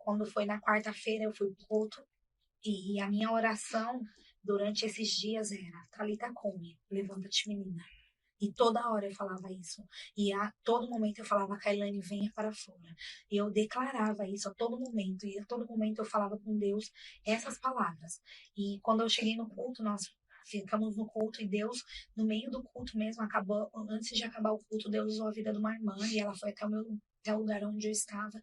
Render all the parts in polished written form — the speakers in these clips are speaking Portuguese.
quando foi na quarta-feira, eu fui pro culto, e a minha oração durante esses dias era: Thalita Cumi, levanta-te, menina. E toda hora eu falava isso. E a todo momento eu falava: Kailane, venha para fora. E eu declarava isso a todo momento. E a todo momento eu falava com Deus essas palavras. E quando eu cheguei no culto, nós ficamos no culto, e Deus, no meio do culto mesmo, acabou, antes de acabar o culto, Deus usou a vida de uma irmã, e ela foi até o lugar onde eu estava,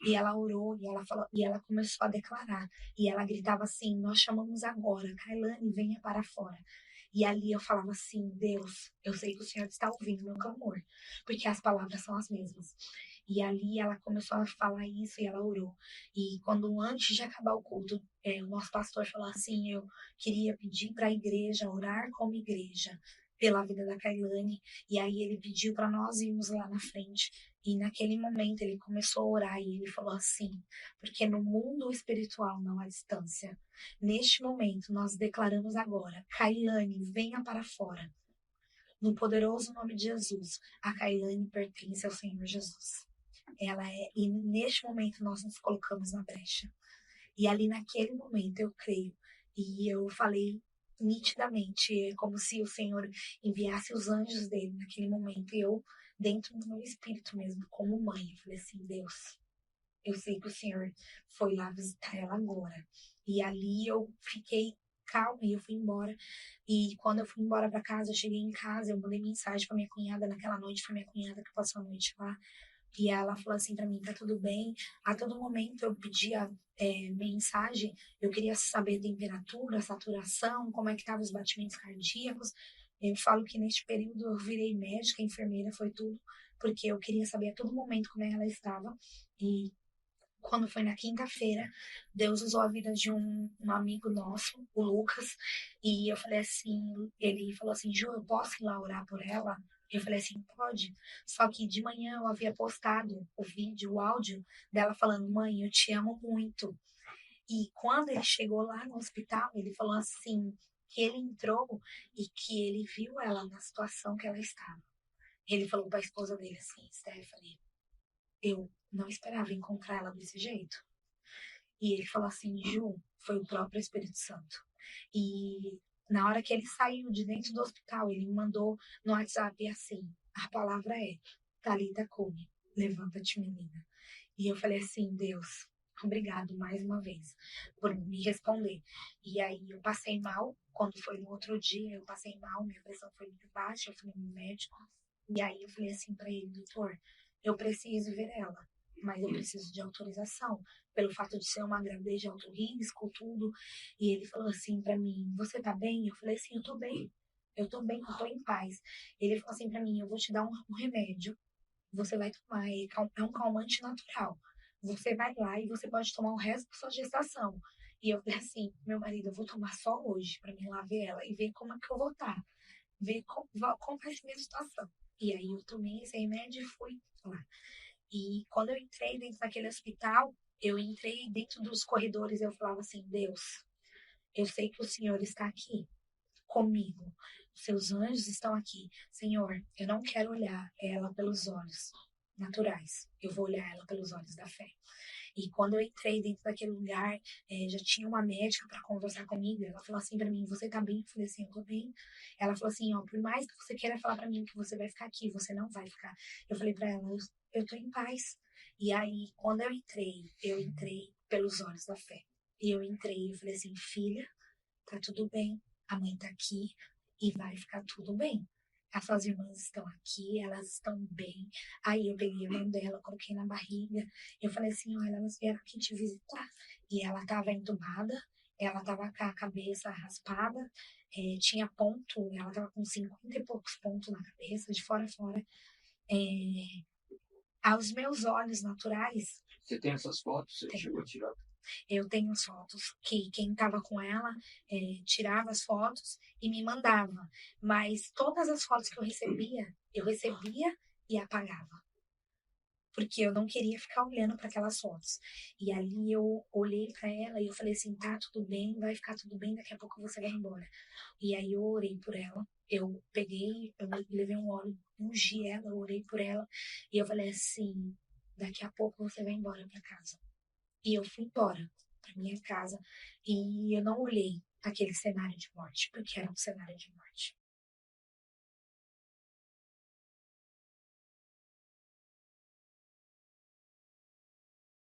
e ela orou, e ela falou, e ela começou a declarar, e ela gritava assim: nós chamamos agora, Kailane, venha para fora. E ali eu falava assim: Deus, eu sei que o Senhor está ouvindo meu clamor, porque as palavras são as mesmas. E ali ela começou a falar isso, e ela orou. E quando, antes de acabar o culto, o nosso pastor falou assim: eu queria pedir para a igreja, orar como igreja, pela vida da Kailane. E aí ele pediu para nós irmos lá na frente. E naquele momento ele começou a orar, e ele falou assim: porque no mundo espiritual não há distância. Neste momento, nós declaramos agora: Kailane, venha para fora. No poderoso nome de Jesus, a Kailane pertence ao Senhor Jesus. Ela é, e neste momento nós nos colocamos na brecha. E ali naquele momento eu creio, e eu falei nitidamente, é como se o Senhor enviasse os anjos dele naquele momento, e eu, dentro do meu espírito mesmo, como mãe, eu falei assim: Deus, eu sei que o Senhor foi lá visitar ela agora. E ali eu fiquei calma, e eu fui embora. E quando eu fui embora para casa, eu cheguei em casa, eu mandei mensagem para minha cunhada naquela noite, foi minha cunhada que passou a noite lá. E ela falou assim para mim: tá tudo bem. A todo momento eu pedia mensagem, eu queria saber a temperatura, a saturação, como é que estavam os batimentos cardíacos. Eu falo que neste período eu virei médica, enfermeira, foi tudo, porque eu queria saber a todo momento como ela estava. E quando foi na quinta-feira, Deus usou a vida de um amigo nosso, o Lucas, e eu falei assim, ele falou assim: Ju, eu posso ir lá orar por ela? Eu falei assim: pode. Só que de manhã eu havia postado o vídeo, o áudio dela falando: mãe, eu te amo muito. E quando ele chegou lá no hospital, ele falou assim, que ele entrou e que ele viu ela na situação que ela estava. Ele falou para a esposa dele assim: Stephanie, eu não esperava encontrar ela desse jeito. E ele falou assim: Ju, foi o próprio Espírito Santo. E na hora que ele saiu de dentro do hospital, ele me mandou no WhatsApp assim: a palavra é: Thalita Cumi, levanta-te, menina. E eu falei assim: Deus, obrigado mais uma vez por me responder. E aí eu passei mal, quando foi no outro dia, eu passei mal, minha pressão foi muito baixa, eu fui no médico. E aí eu falei assim para ele: doutor, eu preciso ver ela, mas eu preciso de autorização, pelo fato de ser uma gravidez de alto risco, tudo. E ele falou assim para mim: você tá bem? Eu falei assim: eu tô bem. Eu tô bem, eu tô em paz. Ele falou assim para mim: eu vou te dar um remédio, você vai tomar, é um calmante natural. Você vai lá e você pode tomar o resto da sua gestação. E eu falei assim: meu marido, eu vou tomar só hoje para mim lá ver ela e ver como é que eu vou estar, ver como vai ser a minha situação. E aí eu tomei esse remédio e fui lá. E quando eu entrei dentro daquele hospital, eu entrei dentro dos corredores, eu falava assim: Deus, eu sei que o Senhor está aqui comigo. Os seus anjos estão aqui. Senhor, eu não quero olhar ela pelos olhos naturais. Eu vou olhar ela pelos olhos da fé. E quando eu entrei dentro daquele lugar, já tinha uma médica para conversar comigo. Ela falou assim para mim: você tá bem? Eu falei assim: eu tô bem. Ela falou assim: ó, por mais que você queira falar para mim que você vai ficar aqui, você não vai ficar. Eu falei para ela: eu tô em paz. E aí, quando eu entrei pelos olhos da fé. E eu entrei e falei assim: filha, tá tudo bem. A mãe tá aqui e vai ficar tudo bem. As suas irmãs estão aqui, elas estão bem. Aí eu peguei a mão dela, coloquei na barriga. Eu falei assim: olha, elas vieram aqui te visitar. E ela estava entubada, ela estava com a cabeça raspada, tinha ponto, ela estava com 50 e poucos pontos na cabeça, de fora a fora. É, aos meus olhos naturais. Você tem essas fotos? Você chegou a tirar? Eu tenho fotos que quem estava com ela tirava as fotos e me mandava. Mas todas as fotos que eu recebia e apagava. Porque eu não queria ficar olhando para aquelas fotos. E ali eu olhei para ela e eu falei assim: tá tudo bem, vai ficar tudo bem, daqui a pouco você vai embora. E aí eu orei por ela. Eu peguei, eu levei um óleo, ungi ela, orei por ela. E eu falei assim: daqui a pouco você vai embora para casa. E eu fui embora para minha casa e eu não olhei aquele cenário de morte, porque era um cenário de morte.